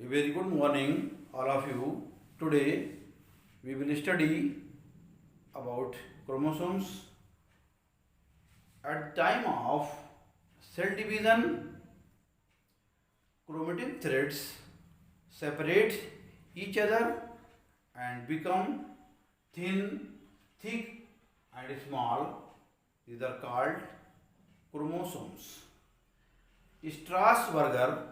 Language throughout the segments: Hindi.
A very good morning, all of you. Today we will study about chromosomes. At the time of cell division, chromatin threads separate each other and become thin, thick, and small. These are called chromosomes. Strasburger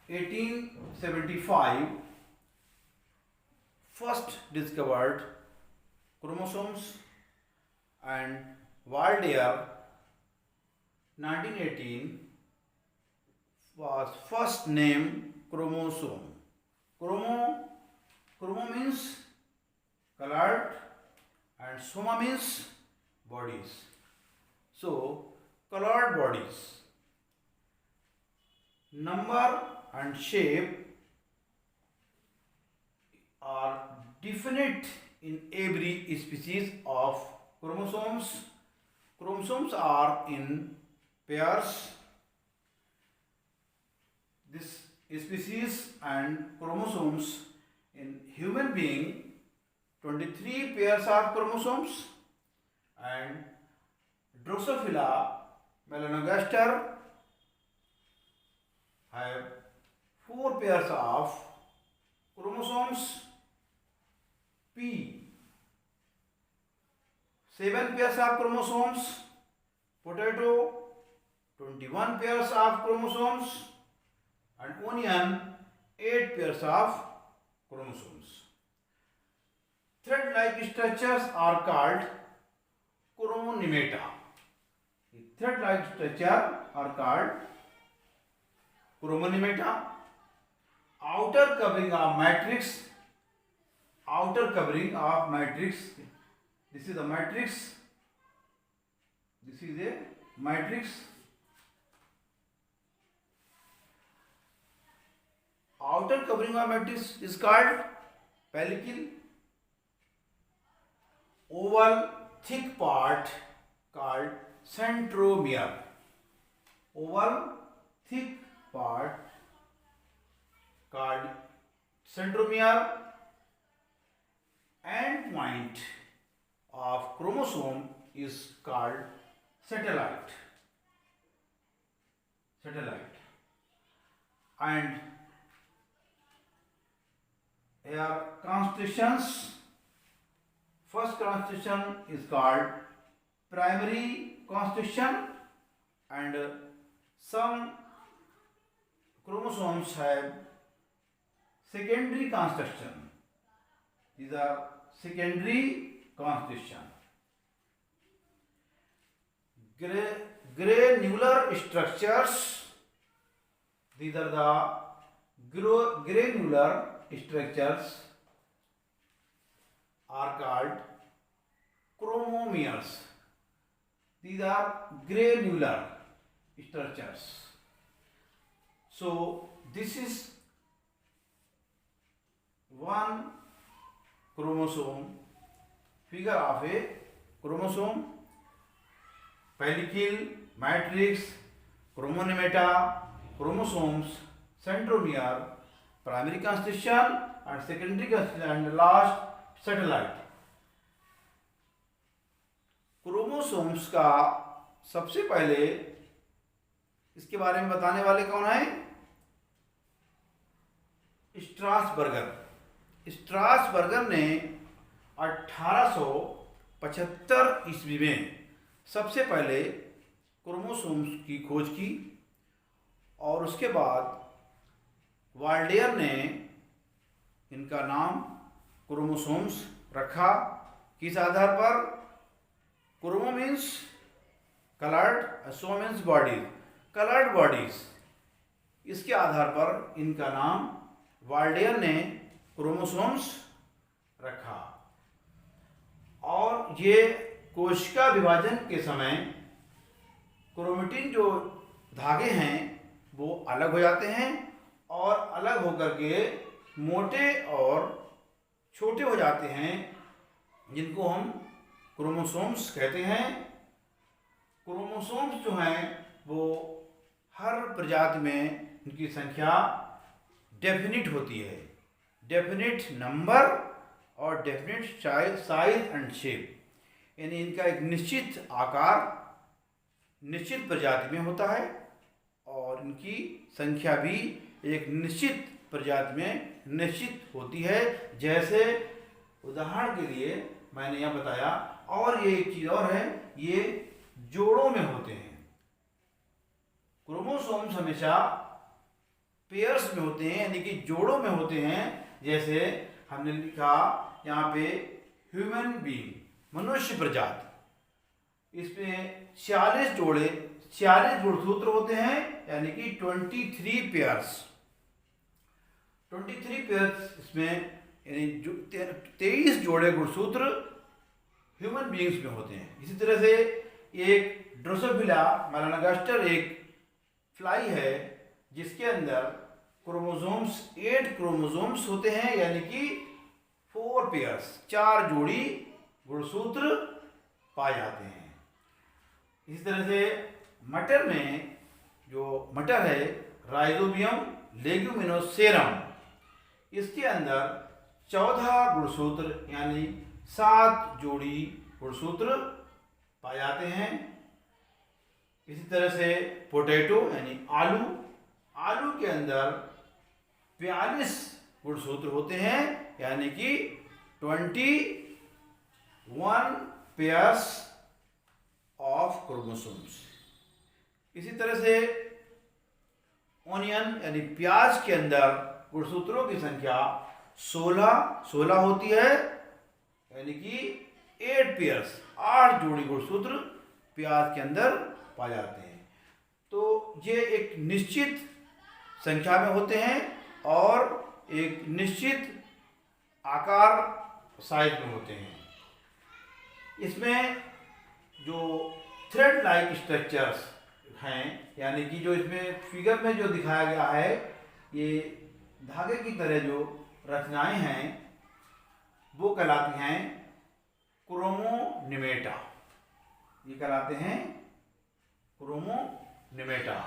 1875 first discovered chromosomes, and Waldeyer 1918 was first named chromosome. Chromo means colored and soma means bodies. So colored bodies, number and shape are definite in every species of chromosomes. Chromosomes are in pairs. This species and chromosomes in human being, 23 pairs of chromosomes, and Drosophila melanogaster have 4 pairs of chromosomes. P 7 pairs of chromosomes. Potato 21 pairs of chromosomes, and onion 8 pairs of chromosomes. Thread-like structures are called chromonemata. Thread-like structure are called chromonemata. Outer covering of matrix. This is a matrix. Outer covering of matrix is called pellicle. Oval thick part called centromere. Oval thick part called centromere. End point of chromosome is called satellite. And here constitutions. First constitution is called primary constitution, and some chromosomes have secondary constitution. These are secondary constitution. Granular structures. These are the granular structures are called chromomeres. These are granular structures. So this is one chromosome, figure of a chromosome: pellicle, matrix, chromonemata, chromosomes, centromere, primary constitution and secondary constitution, and last satellite. Chromosomes का सबसे पहले इसके बारे में बताने वाले कौन है? स्ट्रासबर्गर ने 1875 ईस्वी में सबसे पहले क्रोमोसोम्स की खोज की, और उसके बाद वाल्डेयर ने इनका नाम क्रोमोसोम्स रखा। किस आधार पर? Chromo means coloured, so means body, coloured bodies. इसके आधार पर इनका नाम वाल्डेयर ने क्रोमोसोम्स रखा। और ये कोशिका विभाजन के समय क्रोमेटिन जो धागे हैं वो अलग हो जाते हैं, और अलग होकर के मोटे और छोटे हो जाते हैं, जिनको हम क्रोमोसोम्स कहते हैं। क्रोमोसोम्स जो हैं वो हर प्रजाति में इनकी संख्या डेफिनिट होती है, डेफिनिट नंबर और डेफिनिट साइज एंड शेप, यानी इनका एक निश्चित आकार निश्चित प्रजाति में होता है और इनकी संख्या भी एक निश्चित प्रजाति में निश्चित होती है। जैसे उदाहरण के लिए मैंने यह बताया, और ये एक चीज और है, ये जोड़ों में होते हैं। क्रोमोसोम्स हमेशा पेयर्स में होते हैं, यानी कि जोड़ों में होते हैं। जैसे हमने लिखा यहाँ पे ह्यूमन बीइंग, मनुष्य प्रजाति, इसमें 46 जोड़े 46 गुणसूत्र होते हैं, यानी कि 23 पेयर्स 23 पेयर्स इसमें, यानी 23 जोड़े गुणसूत्र ह्यूमन बीइंग्स में होते हैं। इसी तरह से एक ड्रोसोफिला मेलानोगास्टर एक फ्लाई है जिसके अंदर क्रोमोसोम्स 8 क्रोमोसोम्स होते हैं, यानी कि 4 पेयर्स 4 जोड़ी गुणसूत्र पाए जाते हैं। इसी तरह से मटर में जो मटर है राइजोबियम लेग्यूमिनोसेरम, इसके अंदर 14 गुणसूत्र यानी 7 जोड़ी गुणसूत्र पाए जाते हैं। इसी तरह से पोटैटो यानी आलू, आलू के अंदर 42 गुणसूत्र होते हैं, यानी कि 21 पेयर्स ऑफ क्रोमोसोम्स। इसी तरह से ओनियन यानी प्याज के अंदर गुणसूत्रों की संख्या 16 होती है, यानी कि 8 पेयर्स 8 जोड़ी गुणसूत्र प्याज के अंदर पाए जाते हैं। तो ये एक निश्चित संख्या में होते हैं और एक निश्चित आकार साइज में होते हैं। इसमें जो थ्रेड लाइक स्ट्रक्चर्स हैं, यानी कि जो इसमें फिगर में जो दिखाया गया है, ये धागे की तरह जो रचनाएं हैं वो कहलाती हैं क्रोमोनिमेटा। ये कहलाते हैं क्रोमोनिमेटा।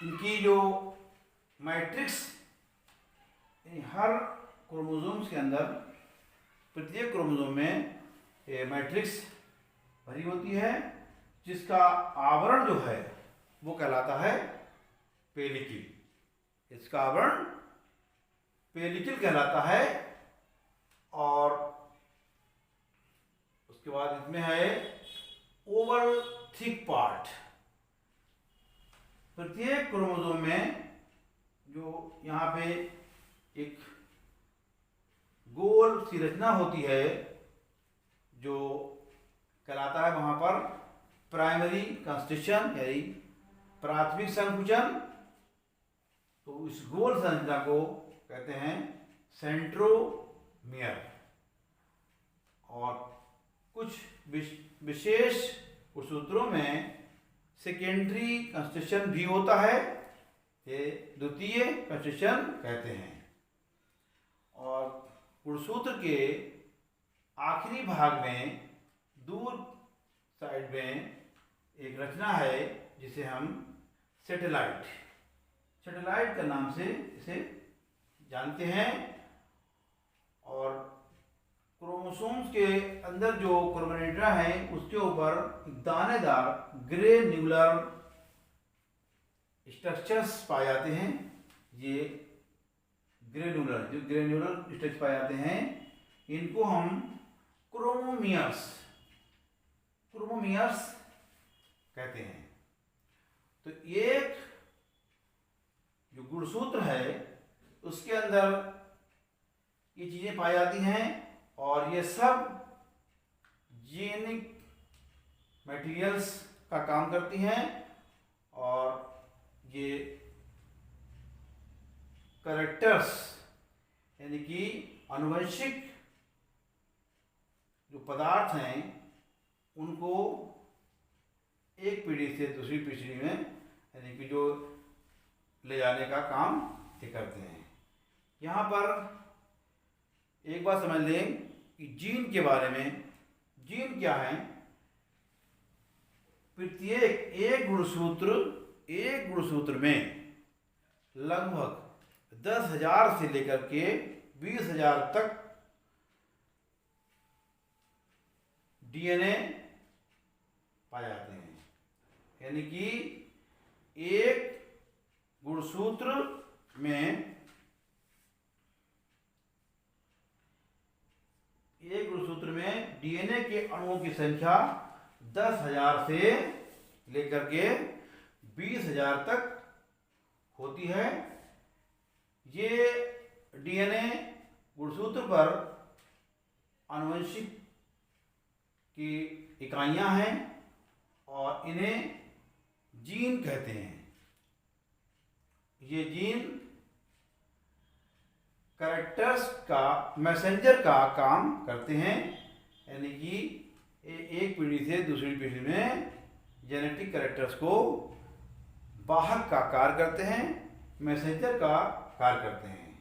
इनकी जो मैट्रिक्स, हर क्रोमोसोम्स के अंदर प्रत्येक क्रोमोसोम में ये मैट्रिक्स भरी होती है, जिसका आवरण जो है वो कहलाता है पेलिकल। इसका आवरण पेलिकल कहलाता है। और उसके बाद इसमें है ओवल थिक पार्ट। प्रत्येक क्रोमोसोम में जो यहाँ पे एक गोल सी रचना होती है जो कहलाता है वहाँ पर प्राइमरी कंस्टिट्यूशन, यानी प्राथमिक संकुचन। तो इस गोल संरचना को कहते हैं सेंट्रोमियर। और कुछ विशेष सूत्रों में सेकेंडरी कंस्टिट्यूशन भी होता है, ये द्वितीय कंस्टिट्यूशन कहते हैं। और गुणसूत्र के आखिरी भाग में दूर साइड में एक रचना है जिसे हम सैटेलाइट के नाम से इसे जानते हैं। और क्रोमोसोम्स के अंदर जो क्रोमोनेट्रा है उसके ऊपर दानेदार ग्रेन्युलर स्ट्रक्चर्स पाए जाते हैं। ये ग्रेन्युलर स्ट्रक्चर पाए जाते हैं, इनको हम क्रोमोमियर्स कहते हैं। तो एक जो गुणसूत्र है उसके अंदर ये चीजें पाई जाती हैं और ये सब जेनिक मटेरियल्स का काम करती हैं। और ये कैरेक्टर्स यानी कि आनुवंशिक जो पदार्थ हैं उनको एक पीढ़ी से दूसरी पीढ़ी में यानी कि जो ले जाने का काम ये करते हैं। यहाँ पर एक बात समझ लें कि जीन के बारे में। जीन क्या है? प्रत्येक एक गुणसूत्र एक गुणसूत्र में लगभग 10,000 से लेकर के 20,000 तक डीएनए पाए जाते हैं। यानी कि एक गुणसूत्र में डीएनए के अणुओं की संख्या 10,000 से लेकर के 20,000 तक होती है। ये डीएनए गुणसूत्र पर आनुवंशिक की इकाइयां हैं और इन्हें जीन कहते हैं। ये जीन कैरेक्टर्स का मैसेंजर का काम करते हैं, यानी कि एक पीढ़ी से दूसरी पीढ़ी में जेनेटिक कैरेक्टर्स को वाहक का कार्य करते हैं, मैसेंजर का कार्य करते हैं।